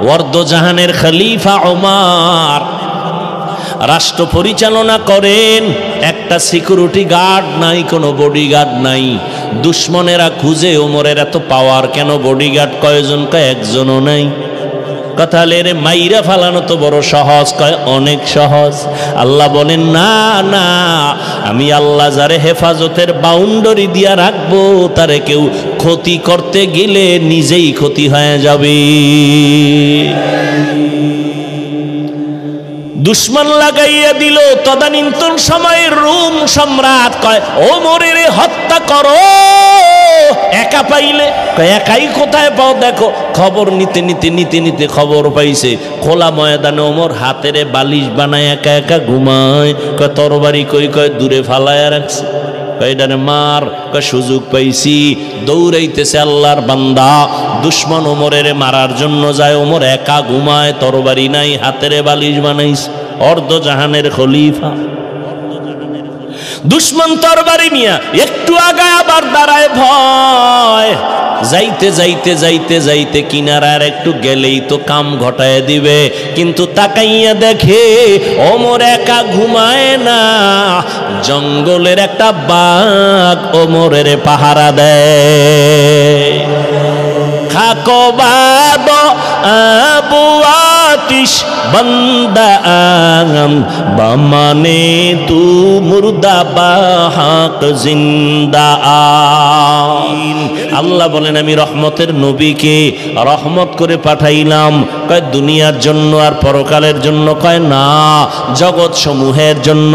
ওয়ার্দজাহানের খলিফা ওমর রাষ্ট্র পরিচালনা করেন। একটা সিকিউরিটি গার্ড নাই, কোনো বডিগার্ড নাই। দুশ্মনেরা খুঁজে ওমরের এত পাওয়ার কেন, বডিগার্ড কয়জন? কয় একজনও নাই। কথা রে মাইরা ফালানো তো বড় সহজ, কয় অনেক সহজ। আল্লাহ বলেন না না, আমি আল্লাহ যারে হেফাজতের বাউন্ডারি দিয়া রাখবো তারে কেউ ক্ষতি করতে গেলে নিজেই ক্ষতি হয়ে যাবে। দুশ্মন লাগাইয়া দিল। তদানীন্তন সময়ের রোম সম্রাট কয় ওমরের হত্যা করো, একা পাইলে। একাই কোথায় পাও? দেখো খবর নিতে নিতে নিতে নিতে খবর পাইছে খোলা ময়দানে ওমর হাতেরে বালিশ বানায় একা একা ঘুমায়। কয় তরবারি কই? কয় দূরে ফালায়া রাখছে। কয়টারে মার? কয় সুযোগ পাইছি। দৌড়াইতেছে আল্লাহর বান্দা, দুশ্মন ওমরের মারার জন্য যায়। ওমর একা ঘুমায়, তরবারি নাই, হাতেরে বালিশ বানাইছে। অর্ধজাহানের খলিফা। দুশ্মন তরবারি নিয়া একটু আগায় আবার দাঁড়ায় ভয়। যাইতে যাইতে যাইতে যাইতে কিনারার একটু গেলেই তো কাম ঘটায় দিবে, কিন্তু তাকাইয়া দেখে ওমর একা ঘুমায় না, জঙ্গলের একটা বাঘ ওমরের পাহারা দেয়। খাকবাদ আবু আতিশ বন্দা আম বামানে তু মুর্দা বাহাক জিন্দা। আল্লাহ বলেন আমি রহমতের নবীকে রহমত করে পাঠাইলাম। কয় দুনিয়ার জন্য আর পরকালের জন্য? কয় না, জগৎ সমূহের জন্য।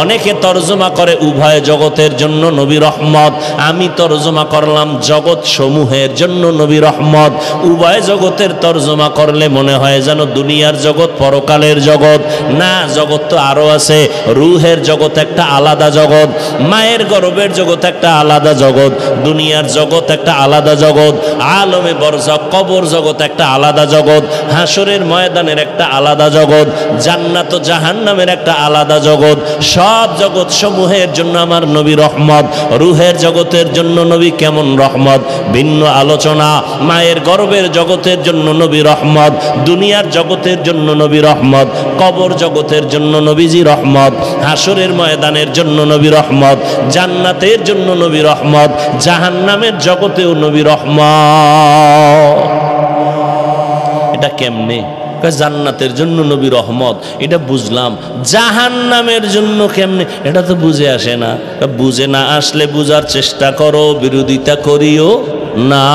অনেকে তর্জমা করে উভয় জগতের জন্য নবী রহমত, আমি তর্জমা করলাম জগৎ সমূহের জন্য নবী রহমত। উভয় জগতের তর্জমা করলে মনে হয় যেন দুনিয়ার জগৎ পরকালের জগৎ। না, জগৎ তো আরো আছে। রুহের জগৎ একটা আলাদা জগৎ, মায়ের গর্ভের জগৎ একটা আলাদা জগৎ, দুনিয়ার জগৎ একটা আলাদা জগৎ, আলমে বরজখ কবর জগৎ একটা আলাদা জগৎ, হাসরের ময়দানের একটা আলাদা জগৎ, জান্নাত ও জাহান্নামের একটা আলাদা জগৎ। সব জগৎ সমূহের জন্য আমার নবী রহমত। রুহের জগতের জন্য নবী কেমন রহমত, ভিন্ন আলোচনা। মায়ের গর্ভের জগতের জন্য নবী রহমত, দুনিয়ার জগতের জন্য নবী রহমত, কবর জগতের জন্য নবীজি রহমত, হাসরের ময়দানের জন্য নবী রহমত, জান্নাতের জন্য নবী রহমত, জাহান্নামের জগতেও নবী রহমত। এটা কেমনে? জান্নাতের জন্য নবী রহমত, এটা বুঝলাম। জাহান্নামের জন্য কেমনে? এটা তো বুঝে আসে না। বুঝে না আসলে বুঝার চেষ্টা করো, বিরোধিতা করিও না।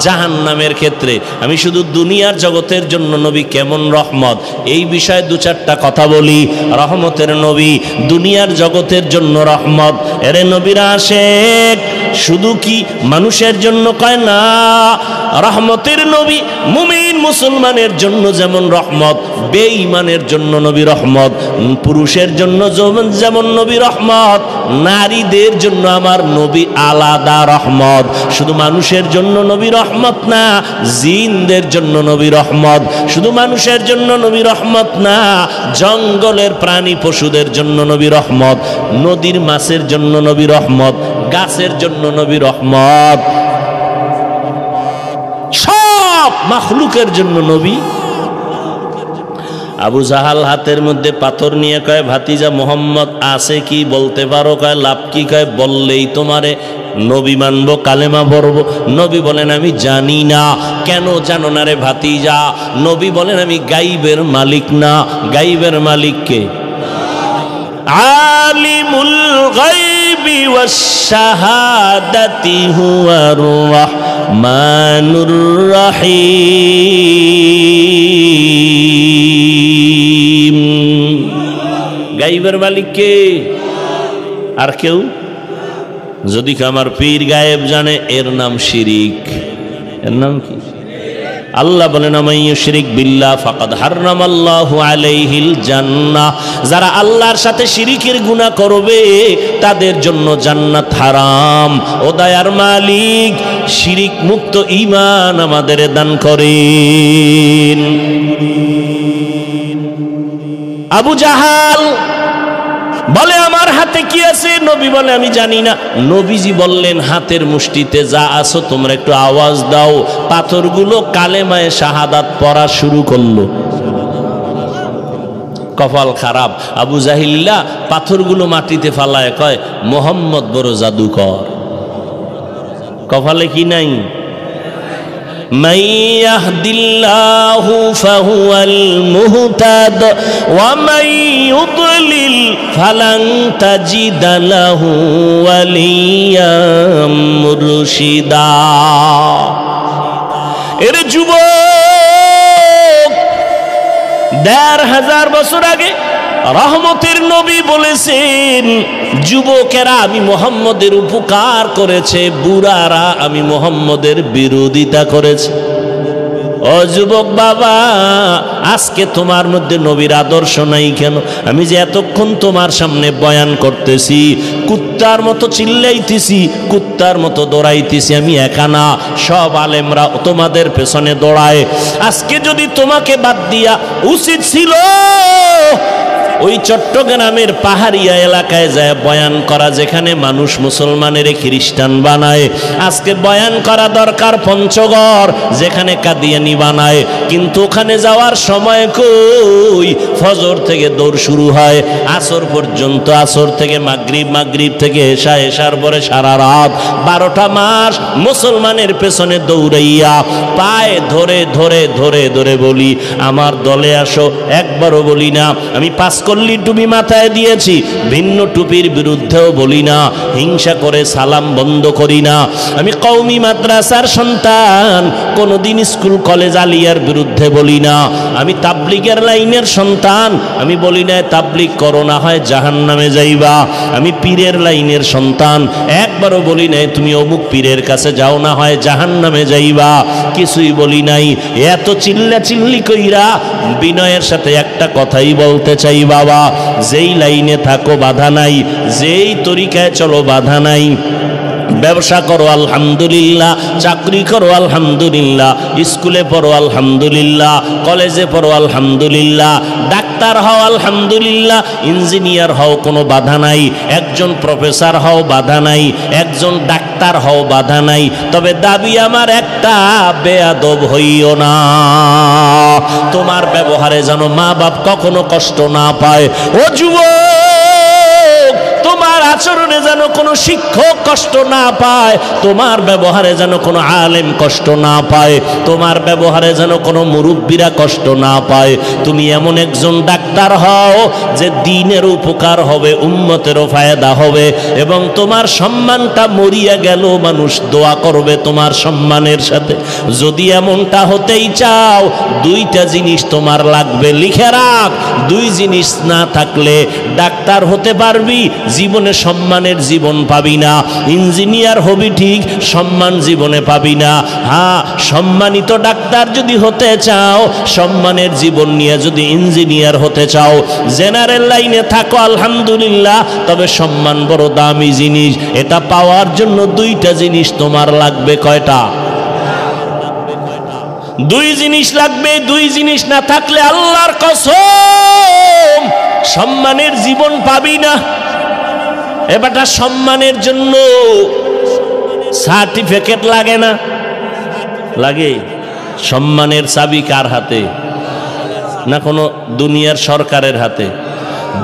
জাহান্নামের ক্ষেত্রে আমি শুধু দুনিয়ার জগতের জন্য নবী কেমন রহমত এই বিষয়ে দু চারটা কথা বলি। রহমতের নবী, দুনিয়ার জগতের জন্য রহমত। এরে নবীরা আশেক শুধু কি মানুষের জন্য? কয় না, রহমতের নবী মুমিন মুসলমানের জন্য যেমন রহমত, বেঈমানের জন্য নবী রহমত। পুরুষের জন্য যেমন নবী রহমত, নারীদের জন্য আমার নবী আলাদা রহমত। শুধু মানুষের জন্য নবী রহমত না, জিনদের জন্য নবী রহমত। শুধু মানুষের জন্য নবী রহমত না, জঙ্গলের প্রাণী পশুদের জন্য নবী রহমত, নদীর মাছের জন্য নবী রহমত, গাছের জন্য নবী রহমত, সব মাখলুকের জন্য নবী। আবু জাহাল হাতের মধ্যে পাথর নিয়ে কয় ভাতিজা মোহাম্মদ আছে কি বলতে পারো? কয় লাভ কি? কয় বললেই তোমারে নবী মানব, কালেমা পড়ব। নবী বলেন আমি জানি না। কেন জানো না রে ভাতিজা? নবী বলেন আমি গাইবের মালিক না। গাইবের মালিক কে? আলিমুল গায়বি ওয়াস শাহাদাতি হুয়ার রাহমানুর রহিম। গাইবের মালিক কে? আর কেউ? যদি আমার পীর গায়েব জানে, এর নাম শিরিক। এর নাম কি? আল্লাহ বলেন আমান ইউশরিক বিল্লাহ ফাকাদ হারামাল্লাহু আলাইহিল জান্নাহ। যারা আল্লাহর সাথে শিরিকের গুনাহ করবে তাদের জন্য জান্নাত হারাম। ও দয়ার মালিক, শিরিক মুক্ত ঈমান আমাদের দান করেন। আবু জাহাল বলে আমার হাতে হাতে কি আছে? নবী বলে আমি জানি না। নবীজি বললেন হাতের মুষ্টিতে যা আছো তোমরা একটু আওয়াজ দাও। পাথরগুলো কালেমায়ে শাহাদাত পড়া শুরু করলো। কপাল খারাপ, আবু জাহিল্লা পাথরগুলো মাটিতে ফালায় কয় মোহাম্মদ বড় জাদুকর। কপালে কি নাই? من يهد الله فهو المهتد ومن يضلل فلن تجد له وليا مرشدا। এর যুবক ১৫০০ বছর আগে রহমতের নবী বলেছেন, যুবকেরা আমি মুহাম্মদের উপকার করেছে, বুড়ারা আমি মুহাম্মদের বিরোধিতা করেছে। ও যুবক বাবা, আজকে তোমার মধ্যে নবীর আদর্শ নাই কেন? আমি যে এতক্ষণ তোমার সামনে বয়ান করতেছি, কুত্তার মতো চিল্লাইতেছি, কুত্তার মতো দৌড়াইতেছি, আমি একা না, সব আলেমরা তোমাদের পেছনে দৌড়ায়। আজকে যদি তোমাকে বাদ দিয়া উচিত ছিল ওই চট্টগ্রামের পাহাড়িয়া এলাকায় যায় বয়ান করা, যেখানে মানুষ মুসলমানের খ্রিস্টান বানায়। আজকে বয়ান করা দরকার পঞ্চগড়, যেখানে কাদিয়ানি বানায়। কিন্তু ওখানে যাওয়ার সময় কই? ফজর থেকে দৌড় শুরু হয় আসর পর্যন্ত, আসর থেকে মাগরিব, মাগরিব থেকে এশা, এশার পরে সারা রাত 12টা মাস মুসলমানের পেছনে দৌড়াইয়া পায়ে ধরে ধরে ধরে ধরে বলি আমার দলে আসো। একবারও বলি না আমি 5 কল্লি টুপি মাথায় দিয়েছি, ভিন্ন টুপির বিরুদ্ধেও বলি না, হিংসা করে সালাম বন্ধ করি না। আমি কওমি মাদ্রাসার সন্তান, কোনোদিন স্কুল কলেজ আলিয়ার বিরুদ্ধে বলি না। আমি তাবলিগের লাইনের সন্তান, আমি বলি না তাবলিগ করো না হয় জাহান্নামে যাইবা। আমি পীরের লাইনের সন্তান, একবারও বলি নাই তুমি অমুক পীরের কাছে যাও না হয় জাহান্নামে যাইবা। কিছুই বলি নাই। এত চিল্লা চিল্লি কইরা বিনয়ের সাথে একটা কথাই বলতে চাই বাবা, যেই লাইনে থাকো বাধা নাই, যেই তরিকায় চলো বাধা নাই। ব্যবসা করো আলহামদুলিল্লাহ, চাকরি করো আলহামদুলিল্লাহ, স্কুলে পড়ো আলহামদুলিল্লাহ, কলেজে পড়ো আলহামদুলিল্লাহ, ডাক্তার হও আলহামদুলিল্লাহ, ইঞ্জিনিয়ার হও কোনো বাধা নাই, একজন প্রফেসর হও বাধা নাই, একজন ডাক্তার হও বাধা নাই। তবে দাবি আমার একটা, বেয়াদব হইও না। তোমার ব্যবহারে যেন মা বাপ কখনো কষ্ট না পায়। ও যুবক, তোমার আচরণে যেন কোনো শিক্ষক কষ্ট না পায়, তোমার ব্যবহারে যেন কোনো আলেম কষ্ট না পায়, তোমার ব্যবহারে যেন কোনো মুরব্বীরা কষ্ট না পায়। তুমি এমন একজন ডাক্তার হও যে দিনের উপকার হবে, উম্মতেরও ফায়দা হবে, এবং তোমার সম্মানটা মরিয়া গেল মানুষ দোয়া করবে তোমার সম্মানের সাথে। যদি এমনটা হতেই চাও, 2টা জিনিস তোমার লাগবে, লিখে রাখ। 2 জিনিস না থাকলে ডাক্তার হতে পারবি, জীবনে সম্মানের জীবন পাবি না। ইঞ্জিনিয়ার হবি ঠিক, সম্মান জীবনে পাবি না। হ্যাঁ, সম্মানিত ডাক্তার যদি হতে চাও, সম্মানের জীবন নিয়ে যদি ইঞ্জিনিয়ার হতে চাও, জেনারেল লাইনে থাকো আলহামদুলিল্লাহ, তবে সম্মান বড় দামি জিনিস। এটা পাওয়ার জন্য 2টা জিনিস তোমার লাগবে। কয়টা? 2 জিনিস লাগবে। 2 জিনিস না থাকলে আল্লাহর কসম সম্মানের জীবন পাবি না। এবারটা সম্মানের জন্য সার্টিফিকেট লাগে না? লাগে। সম্মানের চাবি কার হাতে? না কোনো দুনিয়ার সরকারের হাতে?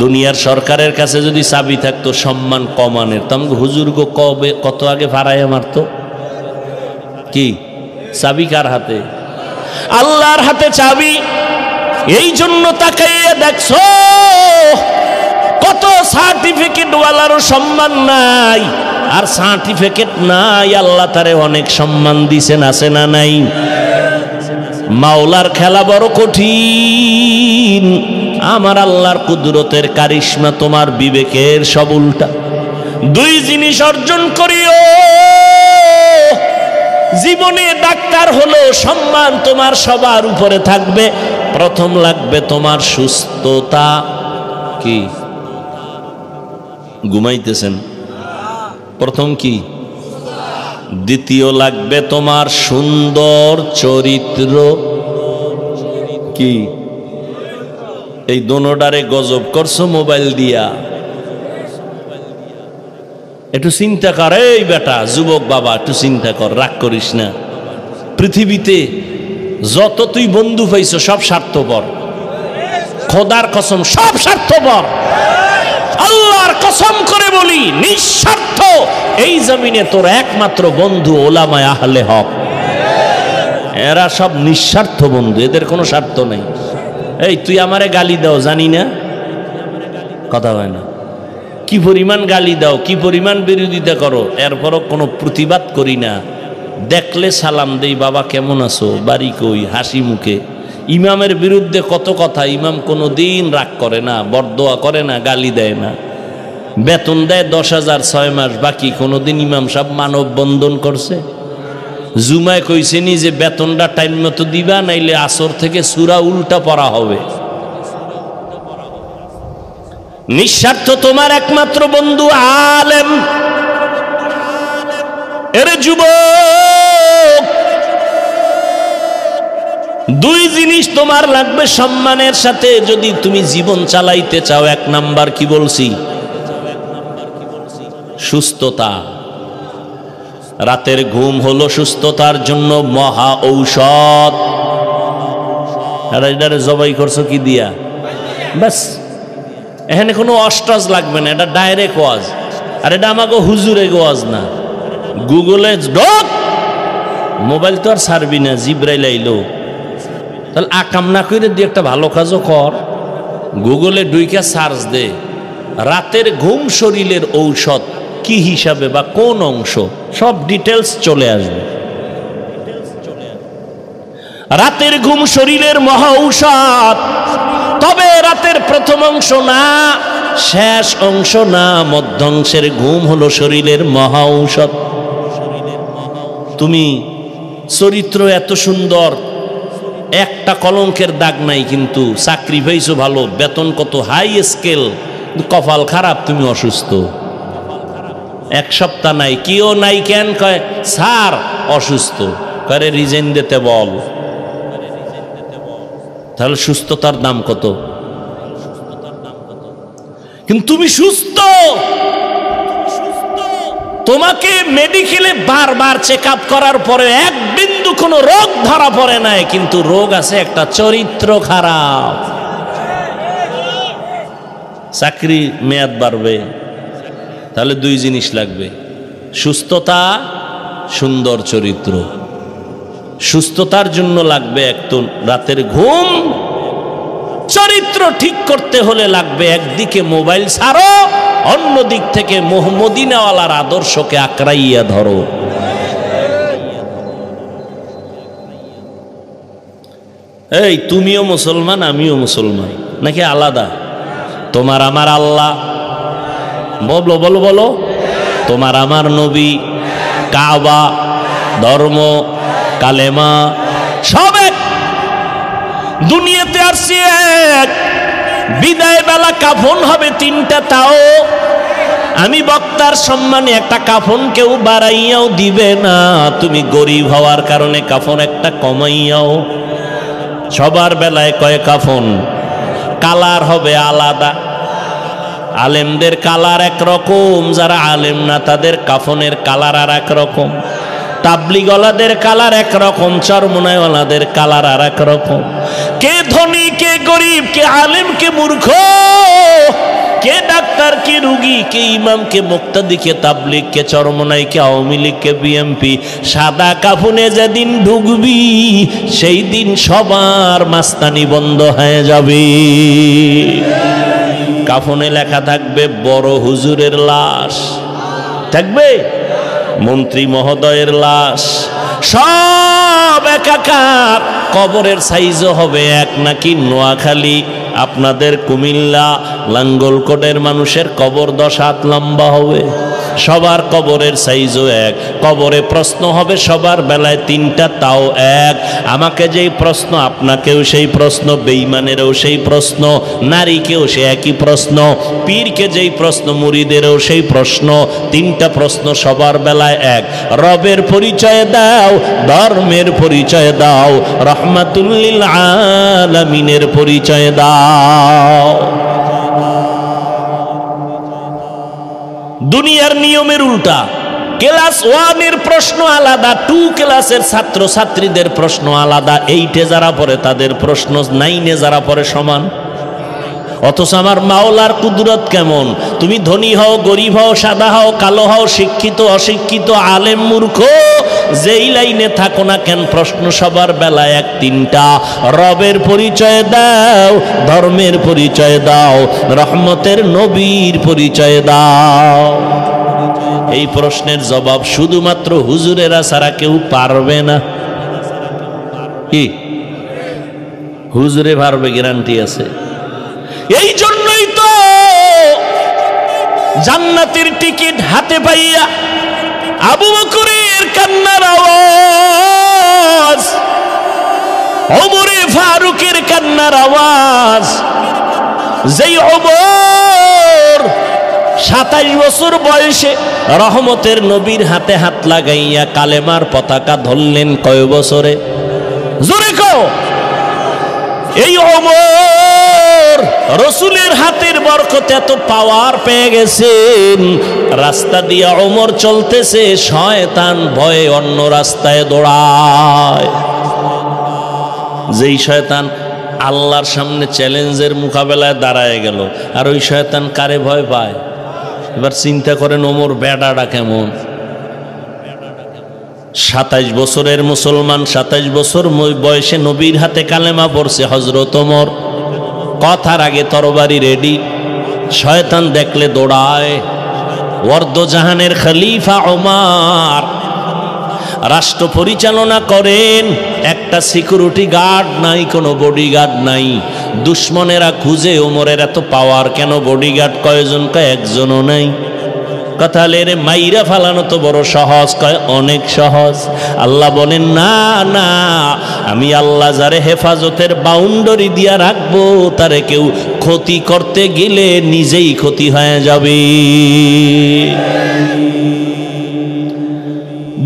দুনিয়ার সরকারের কাছে যদি চাবি থাকতো সম্মান কমানের, তো আমাকে হুজুরগো কবে কত আগে ভাড়াইয়া মারতো। কি চাবি কার হাতে? আল্লাহর হাতে চাবি। এই জন্য তাকাইয়া দেখছো কত সার্টিফিকেট ওয়ালারও সম্মান নাই, আর সার্টিফিকেট নাই আল্লাহ তারে অনেক সম্মান দিছেন, আছে না নাই? মাওলার খেলা বড় কঠিন। আমার আল্লাহর কুদরতের কারিশমা তোমার বিবেকের সব উল্টা। 2 জিনিস অর্জন করিও। জীবনে ডাক্তার হলো, সম্মান তোমার সবার উপরে থাকবে। প্রথম লাগবে তোমার সুস্থতা। কি ঘুমাইতেছেন? প্রথম কি? দ্বিতীয় লাগবে তোমার সুন্দর চরিত্র। কি এই দোনোটারে গজব করছো মোবাইল দিয়া। একটু চিন্তা কর, এই বেটা যুবক বাবা, একটু চিন্তা কর, রাগ করিস না। পৃথিবীতে যত তুই বন্ধু পাইছ সব স্বার্থপর, খোদার কসম সব স্বার্থপর। আল্লাহর কসম করে বলি, নিঃস্বার্থ এই জমিনে তোর একমাত্র বন্ধু ওলামায়ে আহলে হক। এরা সব নিঃস্বার্থ বন্ধু, এদের কোনো স্বার্থ নেই। এই তুই আমারে গালি দাও জানি না, কথা হয় না, কি পরিমাণ গালি দাও, কি পরিমাণ বিরোধিতা করো, এরপরও কোনো প্রতিবাদ করি না। দেখলে সালাম দেই, বাবা কেমন আছো, বাড়ি কই, হাসি মুখে। ইমামের বিরুদ্ধে কত কথা, ইমাম কোনো দিন রাগ করে না, বরদোয়া করে না, গালি দেয় না। বেতন দেয় 10,000 6 মাস বাকি, কোনোদিন ইমাম সাহেব মানব বন্ধন করছে? জুমায় কইছেনি যে বেতনটা টাইম মতো দিবা, নাইলে আসর থেকে সূরা উল্টা পড়া হবে। নিঃস্বার্থ তোমার একমাত্র বন্ধু আলেম। এরে যুবক, দুই জিনিস তোমার লাগবে সম্মানের সাথে যদি তুমি জীবন চালাইতে চাও। এক নাম্বার কি বলছি? সুস্থতা। রাতের ঘুম হলো সুস্থতার জন্য মহা ঔষধ। এটারে জবাই করছো কি দিয়া? বাস, এখানে কোনো অস্টাজ লাগবে না, এটা ডাইরেক্ট ওয়াজ। আর এটা আমাকে হুজুরে ওয়াজ না। গুগলে ঢোক, মোবাইল তো আর ছাড়বি না, জিব্রাইল আইলো। তাহলে আকাম না করে দিয়ে একটা ভালো কাজও কর, গুগলে ঢুইকা সার্চ দে রাতের ঘুম শরীরের ঔষধ কি হিসাবে বা কোন অংশ, সব ডিটেলস চলে আসবে। রাতের ঘুম শরীরের মহা ঔষধ, তবে রাতের প্রথম অংশ না, শেষ অংশ না, মধ্যাংশের ঘুম হলো শরীরের মহা ঔষধ। তুমি চরিত্র এত সুন্দর, একটা কলঙ্কের দাগ নাই, কিন্তু চাকরি পাইছো ভালো, বেতন কত হাই স্কেল, কপাল খারাপ, তুমি অসুস্থ। এক সপ্তাহ নাই, কেউ নাই, কেন কয় স্যার অসুস্থ, করে রিজাইন দিতে বল। তাহলে সুস্থতার দাম কত? কিন্তু তুমি সুস্থ, তোমাকে মেডিকেলে বারবার চেক আপ করার পরে এক বিন্দু কোনো রোগ ধরা পড়ে নাই, কিন্তু রোগ আছে একটা, চরিত্র খারাপ। চাকরি মেয়াদ বাড়বে, তাহলে দুই জিনিস লাগবে, সুস্থতা, সুন্দর চরিত্র। সুস্থতার জন্য লাগবে একটু রাতের ঘুম, চরিত্র ঠিক করতে হলে লাগবে একদিকে মোবাইল ছাড়ো, অন্য দিক থেকে মদিনাওয়ালার আদর্শকে আঁকড়াইয়া ধরো। এই তুমিও মুসলমান, আমিও মুসলমান, নাকি আলাদা? তোমার আমার আল্লাহ, বলো বলো বলো, তোমার আমার নবী, কাবা, ধর্ম, কালেমা, সব এক। দুনিয়াতে আসছি এক, বিদায় বেলা কাফন হবে তিনটা, তাও আমি বক্তার সম্মানে একটা কাফন কেউ বাড়াইয়াও দিবে না। তুমি গরিব হওয়ার কারণে কাফন একটা কমাইয়াও। সবার বেলায় কয় কাফন, কালার হবে আলাদা। আলেমদের কালার একরকম, যারা আলেম না তাদের কাফনের কালার আর একরকম। তাবলিগওয়ালাদের কালার একরকম, চরমনাইওয়ালাদের কালার আর একরকম। কে ধনী, কে গরিব, কে আলেম, কে মূর্খ, কে ডাক্তার, কে রুগী, কে ইমাম, কে মুক্তাদি, কে তাবলিগ, কে চরমনাই, কে আওয়ামী লীগ, কে বিএমপি। সাদা কাফনে যেদিন ঢুকবি সেই দিন সবার মাস্তানি বন্ধ হয়ে যাবে। কাফনে লেখা থাকবে বড় হুজুরের লাশ, থাকবে মন্ত্রী মহোদয়ের লাশ, সব একাকার। কবরের সাইজও হবে এক, নাকি নোয়াখালী, আপনাদের কুমিল্লা, লাঙ্গলকোটের মানুষের কবর 10 হাত লম্বা হবে। সবার কবরের সাইজও এক। কবরে প্রশ্ন হবে সবার বেলায় 3টা, তাও এক। আমাকে যেই প্রশ্ন, আপনাকেও সেই প্রশ্ন, বেঈমানেরও সেই প্রশ্ন, নারীকেও সে একই প্রশ্ন, পীরকে যেই প্রশ্ন, মুরিদেরও সেই প্রশ্ন। 3টা প্রশ্ন সবার বেলায় এক। রবের পরিচয় দাও, ধর্মের পরিচয় দাও, রহমাতুল লিল আলামিনের পরিচয় দাও। দুনিয়ার নিয়মের উল্টা। ক্লাস 1-এর প্রশ্ন আলাদা, 2 ক্লাসের ছাত্র ছাত্রীদের প্রশ্ন আলাদা, 8-এ যারা পড়ে তাদের প্রশ্ন 9-এ যারা পড়ে সমান। অথচ আমার মাওলার কুদরত কেমন! তুমি ধনী হও, গরিব হও, সাদা হও, কালো হও, শিক্ষিত অশিক্ষিত, আলেম মূর্খ, যেই লাইনে থাকো না কেন, প্রশ্ন সবার বেলায় এক তিনটা। রবের পরিচয় দাও, ধর্মের পরিচয় দাও, রহমতের নবীর পরিচয় দাও। এই প্রশ্নের জবাব শুধুমাত্র হুজুরেরা ছাড়া কেউ পারবে না। কি হুজুরে পারবে? গ্যারান্টি আছে। এই জন্যই তো জান্নাতের টিকিট হাতে পাইয়া আবু বকরের কান্নার আওয়াজ, ওমরে ফারুকের কান্নার আওয়াজ, যেই ওমর 27 বছর বয়সে রহমতের নবীর হাতে হাত লাগাইয়া কালেমার পতাকা ধরলেন কয় বছরে? জোরে কও। এই ওমর রসুলের হাতের বরকতে এত পাওয়ার পেয়ে গেছেন, রাস্তা দিয়ে ওমর চলতেছে, শয়তান ভয়ে অন্য রাস্তায় দৌড়ায়। যেই শয়তান আল্লাহর সামনে চ্যালেঞ্জের মোকাবেলায় দাঁড়ায় গেল, আর ওই শয়তান কারে ভয় পায়? এবার চিন্তা করেন ওমর বেডাটা কেমন। 27 বছরের মুসলমান, 27 বছর বয়সে নবীর হাতে কালেমা পড়ছে হযরত ওমর। কথার আগে তরবারি রেডি, শয়তান দেখলে দৌড়ায়। ওয়ার্দজাহানের খলিফা ওমর রাষ্ট্র পরিচালনা করেন, একটা সিকিউরিটি গার্ড নাই, কোনো বডিগার্ড নাই। দুশ্মনেরা খুঁজে ওমরের এত পাওয়ার কেন, বডিগার্ড কয়জন? কয় একজনও নাই। কথা রে মাইরা ফালানো তো বড় সহজ, কয় অনেক সহজ। আল্লাহ বলেন না না, আমি আল্লাহ যারে হেফাজতের বাউন্ডারি দিয়া রাখবো, তারে কেউ ক্ষতি করতে গেলে নিজেই ক্ষতি হয়ে যাবে।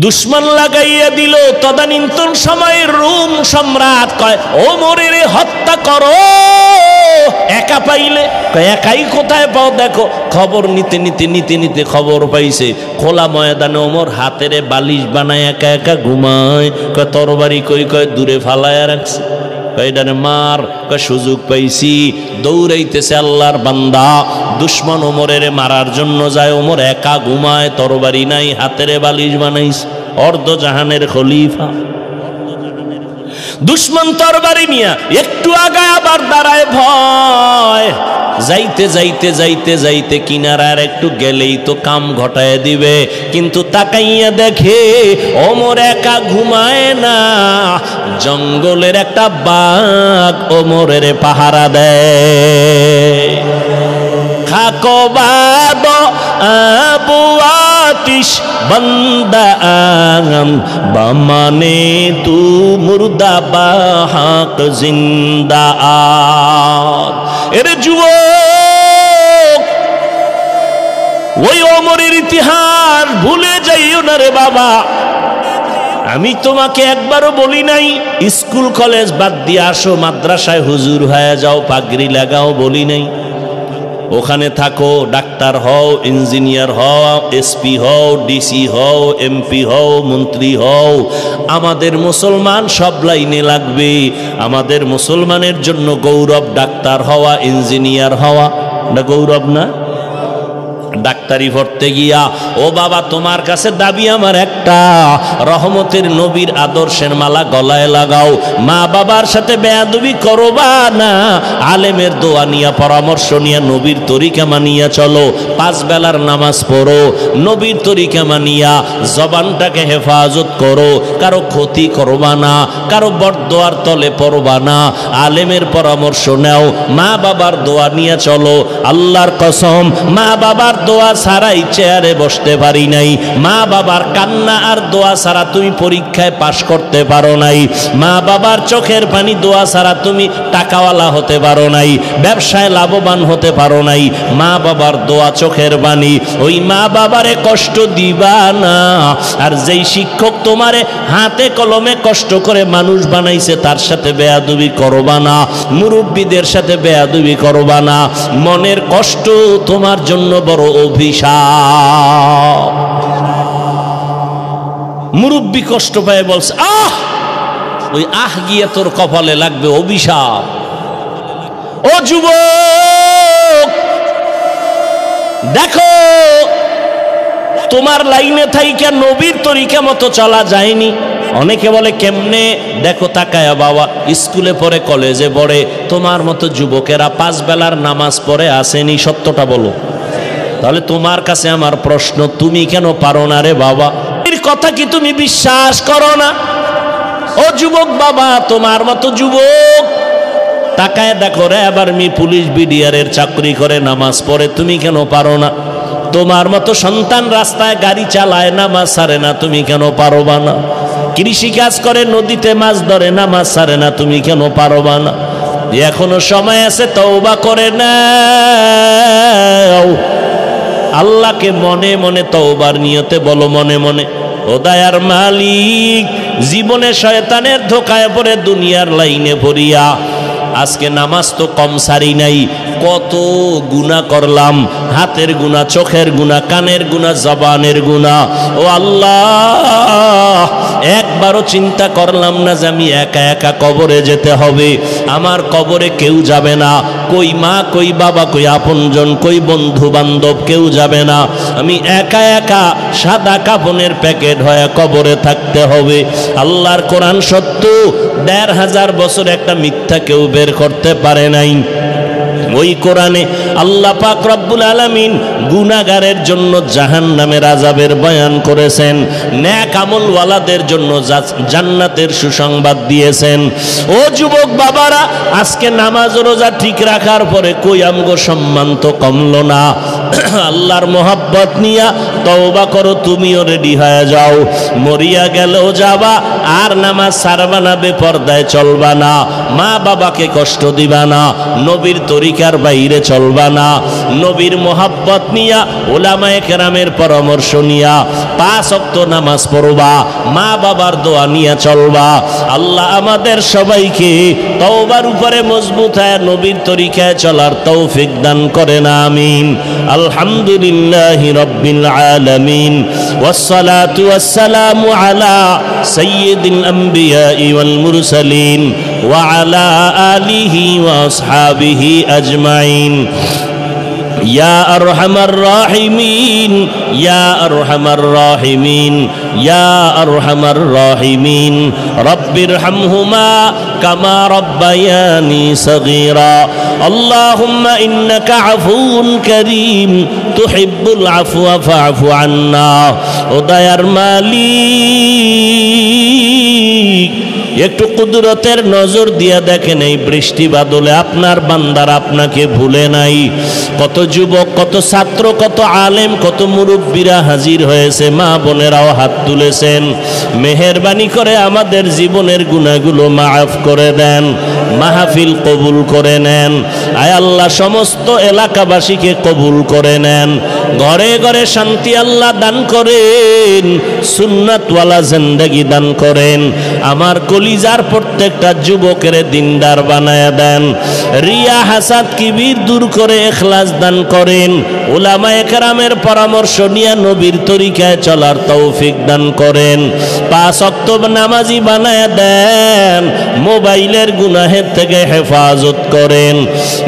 দুশ্মন লাগাইয়া দিল। তদানীন্তন সময়ের রোম সম্রাট কয় ওমরের হত্যা করো, একা পাইলে। কয় একাই কোথায় পাও? দেখো খবর নিতে নিতে নিতে নিতে খবর পাইছে খোলা ময়দানে ওমর হাতেরে বালিশ বানায় একা একা ঘুমায়। কয় তরবারি কই? কয় দূরে ফালায়া রাখছে। কয় এটারে মার। কয় সুযোগ পাইছি। দৌড়াইতেছে আল্লাহর বান্দা, দুশ্মন ওমরের মারার জন্য যায়। ওমর একা ঘুমায়, তরবারি নাই, হাতেরে বালিশ বানাইছে। অর্ধজাহানের খলিফা, দুশ্মন তরবারি নিয়া একটু আগায় আবার দাঁড়ায় ভয়। যাইতে যাইতে যাইতে যাইতে কিনারার একটু গেলেই তো কাম ঘটায় দিবে, কিন্তু তাকাইয়া দেখে ওমর একা ঘুমায় না, জঙ্গলের একটা বাঘ ওমরের পাহারা দেয়। খাকো বাদ আবু আতিশ বন্দা আম বামানে তু মুর্দা বাহাক জিন্দা আদ। এরে যুবক, ওই ওমরের ইতিহাস ভুলে যাইও না রে বাবা। আমি তোমাকে একবারও বলি নাই স্কুল কলেজ বাদ দিয়ে আসো, মাদ্রাসায় হুজুর হয়ে যাও, পাগড়ি লাগাও, বলি নাই। ওখানে থাকো, ডাক্তার হও, ইঞ্জিনিয়ার হও, এসপি হও, ডিসি হও, এমপি হও, মন্ত্রী হও। আমাদের মুসলমান সব লাইনে লাগবে। আমাদের মুসলমানের জন্য গৌরব ডাক্তার হওয়া, ইঞ্জিনিয়ার হওয়া। না গৌরব না? ডাক্তারি পড়তে গিয়া ও বাবা তোমার কাছে দাবি আমার একটা, রহমতের নবীর আদর্শের মালা গলায় লাগাও। মা বাবার সাথে বেয়াদবি করবা না, আলেমের দোয়া নিয়া পরামর্শ নিয়া নবীর তরিকা মানিয়া চলো। 5 বেলার নামাজ পড়ো, নবীর তরিকা মানিয়া জবানটাকে হেফাজত করো। কারো ক্ষতি করবা না, কারো বরদোয়ার তলে পড়বা না, আলেমের পরামর্শ নাও, মা বাবার দোয়া নিয়ে চলো। আল্লাহর কসম, মা বাবার দোয়া ছাড়াই চেয়ারে বসতে পারি নাই। মা বাবার কান্না আর দোয়া ছাড়া তুমি পরীক্ষায় পাশ করতে পারো নাই। মা বাবার চোখের পানি দোয়া ছাড়া তুমি টাকাওয়ালা হতে পারো নাই, ব্যবসায় লাভবান হতে পারো নাই। মা বাবার দোয়া চোখের পানি। ওই মা বাবারে কষ্ট দিবা না। আর যেই শিক্ষক তোমারে হাতে কলমে কষ্ট করে মানুষ বানাইছে তার সাথে বেয়াদবি করবা না, মুরব্বীদের সাথে বেয়াদবি করবা না। মনের কষ্ট তোমার জন্য বড় অভিশাপ। মুরব্বী কষ্ট পায় বলছে, ওই গিয়ে তোর কপালে লাগবে অভিশাপ। ও যুবক, দেখো তোমার লাইনে থাইকা নবীর তরিকা মতো চলা যায়নি। অনেকে বলে কেমনে? দেখো তাকায়া বাবা, স্কুলে পড়ে, কলেজে পড়ে, তোমার মতো যুবকেরা 5 বেলার নামাজ পড়ে আসেনি, সত্যটা বলো। তাহলে তোমার কাছে আমার প্রশ্ন, তুমি কেন পারো না রে বাবা? এর কথা কি তুমি বিশ্বাস করো না? ও যুবক বাবা, তোমার মতো যুবক তাকায় দেখো রে, আবার পুলিশ বিডিআরের চাকরি করে, নামাজ পড়ে, তুমি কেন পারো না? তোমার মতো সন্তান রাস্তায় গাড়ি চালায়, নামাজ ছাড়ে না, তুমি কেন পারবা না? কৃষি কাজ করে, নদীতে মাছ ধরে, নামাজ ছাড়ে না, তুমি কেন পারবা না? এখনো সময় আছে, তওবা করে নাও। আল্লাহকে মনে মনে তওবার নিয়তে বলো, মনে মনে, ও দয়ার মালিক, জীবনে শয়তানের ধোকায় পড়ে দুনিয়ার লাইনে পড়িয়া আজকে নামাজ তো কম সারি নাই, কত গুনাহ করলাম, হাতের গুনাহ, চোখের গুনাহ, কানের গুনাহ, জবানের গুনাহ। ও আল্লাহ, একবারও চিন্তা করলাম না যে আমি একা একা কবরে যেতে হবে। আমার কবরে কেউ যাবে না, কই মা, কই বাবা, কই আপনজন, কই বন্ধু বান্ধব, কেউ যাবে না। আমি একা একা সাদা কাফনের প্যাকেট হয়ে কবরে থাকতে হবে। আল্লাহর কোরআন সত্য, ১৫০০ বছর একটা মিথ্যা কেউ বের করতে পারে নাই। ওই কোরআনে আল্লাহ পাক রব্বুল আলামিন গুনাহগারের জন্য জাহান্নামের আযাবের বয়ান করেছেন, নেক আমলওয়ালাদের জন্য জান্নাতের সুসংবাদ দিয়েছেন। ও যুবক বাবারা, আজকে নামাজ রোজা ঠিক রাখার পরে কই আমগো সম্মান তো কমলো না। আল্লাহর মোহাব্বত নিয়া তওবা করো, তুমিও রেডি হয়ে যাও। মরিয়া গেলেও যাবা, আর নামাজ ছাড়বা না, বেপরদায় চলবা না, মা বাবাকে কষ্ট দিবা না, নবীর তরিকার বাইরে চলবা না, নবীর মোহাব্বত নিয়া, ওলামায়ে কেরামের পরামর্শ নিয়া 5 ওয়াক্ত নামাজ পড়বা, মা বাবার দোয়া নিয়ে চলবা। আল্লাহ আমাদের সবাইকে তওবার উপরে মজবুত হয়ে নবীর তরিকায় চলার তৌফিক দান করেন, আমিন। আলহামদুলিল্লাহি রাব্বিল আলামিন, ওয়াসসালাতু ওয়াসসালামু আলা সাইয়্যিদিল আমবিয়া ওয়াল মুরসালিন ওয়া আলা আলিহি ওয়া আসহাবিহি আজমাইন। ইয়া আরহামার রাহিমিন, ইয়া আরহামার রাহিমিন, ইয়া আরহামার রাহিমিন, রব্বিরহামহুমা কামা রব্বায়ানি সগীরা। আল্লাহুম্মা ইন্নাকা আফুউন কারীম তুহিব্বুল আফওয়া ফা'ফু আন্না। ও দয়ার মালিক, একটু কুদরতের নজর দিয়া দেখেন, এই বৃষ্টি বাদলে আপনার বান্দার আপনাকে ভুলে নাই। কত যুবক, কত ছাত্র, কত আলেম, কত মুরব্বীরা হাজির হয়েছে, মা বোনেরাও হাত তুলেছেন। মেহেরবানি করে আমাদের জীবনের গুনাহগুলো মাফ করে দেন, মাহফিল কবুল করে নেন। আয় আল্লাহ, সমস্ত এলাকাবাসীকে কবুল করে নেন, ঘরে ঘরে শান্তি আল্লাহ দান করেন, সুন্নাতওয়ালা জিন্দেগি দান করেন। আমার কলিজার প্রত্যেকটা যুবকের দিনদার বানায় দেন, রিয়া হাসাদ কিবির দূর করে ইখলাস দান করেন, উলামায়ে কেরামের পরামর্শ নিয়ে নবীর তরিকায় চলার তৌফিক দান করেন। 5 ওয়াক্ত নামাজি বানায় দেন, মোবাইলের গুনাহের থেকে হেফাজত করেন,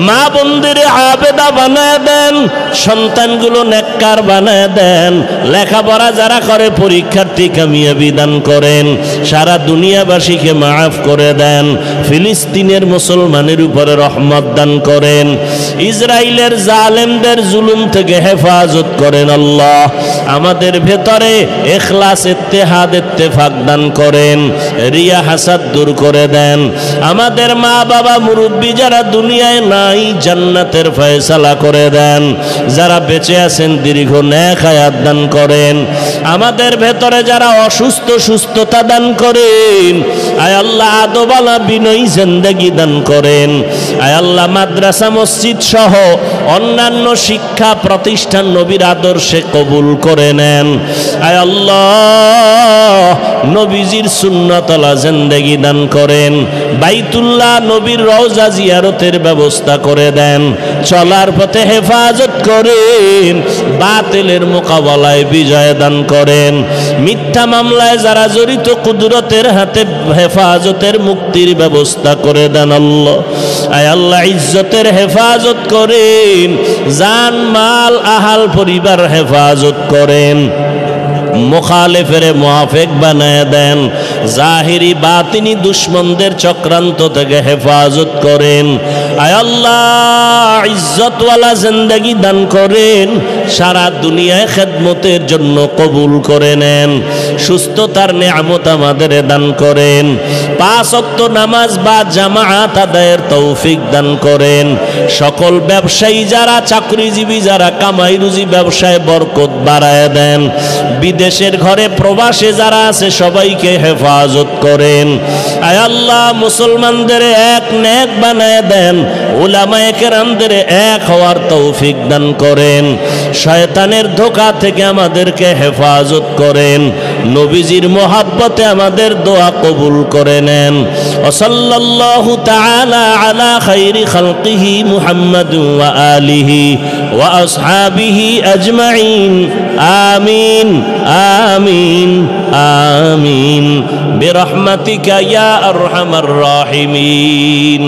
মা বোনদের আবেদা বানায় দেন, সন্তানগুলো নেককার বানায় দেন, লেখাপড়া যারা করে পরীক্ষার্থী কামিয়াবি দান করেন, সারা দুনিয়াবাসীকে মাফ করে দেন, ফিলিস্তিনের মুসলমানের উপরে রহমত দান করেন, ইসরায়েলের জালেমদের জুলুম থেকে হেফাজত করেন। আল্লাহ আমাদের ভেতরে ইখলাস, ইত্তেহাদ, ইত্তেফাক দান করেন, রিয়া হাসাদ দূর করে দেন। আমাদের মা বাবা মুরব্বী যারা দুনিয়ায় নাই, জান্নাতের ফয়সালা করে দেন। যারা বেঁচে আছেন দীর্ঘ নেক হায়াত দান করেন। আমাদের ভেতরে যারা অসুস্থ সুস্থতা দান করেন। আয় আল্লাহ আদবালা বিনয়ী জিন্দেগি দান করেন। আয় আল্লাহ মাদ্রাসা মসজিদ সহ অন্যান্য শিক্ষা প্রতিষ্ঠান নবীর আদর্শে কবুল করে নেন। আয় আল্লাহ নবীজির সুন্নতলা জিন্দেগি দান করেন। বাইতুল্লাহ নবীর রওজা জিয়ারতের ব্যবস্থা করে দেন। চলার পথে হেফাজত করেন। বাতিলের মোকাবেলায় বিজয় দান করেন। মিথ্যা মামলায় যারা জড়িত কুদরতের হাতে হেফাজতের মুক্তির ব্যবস্থা করে দেন আল্লাহ। আয় আল্লাহ ইজ্জতের হেফাজত করেন। জান মাল আহাল পরিবার হেফাজত করেন। মুখালিফের মুআফিক বানায় দেন। জাহিরি বাতিনি দুশমনদের চক্রান্ত থেকে হেফাজত করেন। আয় আল্লাহ ইজ্জতওয়ালা জিন্দেগি দান করেন। সারা দুনিয়ায় খেদমতের জন্য কবুল করে নেন। সুস্থতার নেয়ামত আমাদের দান করেন। 5 ওয়াক্ত নামাজ বা জামাআত আদায়ের তৌফিক দান করেন। সকল ব্যবসায়ী যারা, চাকরিজীবী যারা, কামাই রুজি ব্যবসায় বরকত বাড়ায় দেন। বিদেশের ঘরে প্রবাসে যারা আছে সবাইকে হেফাজত করেন। আয় আল্লাহ মুসলমানদের এক নেক বানায় দেন। উলামায়ে কেরামদের এক হওয়ার তৌফিক দান করেন। শয়তানের ধোঁকা থেকে আমাদেরকে হেফাজত করেন। নবীজির মোহাব্বতে আমাদের দোয়া কবুল করে নেন। সাল্লাল্লাহু তাআলা আলা খাইরি খালকিহি মুহাম্মাদ ওয়া আলিহি ওয়া আসহাবিহি আজমাইন। আমিন আমিন আমিন বিরহমাতিকা ইয়া আরহামার রাহিমিন।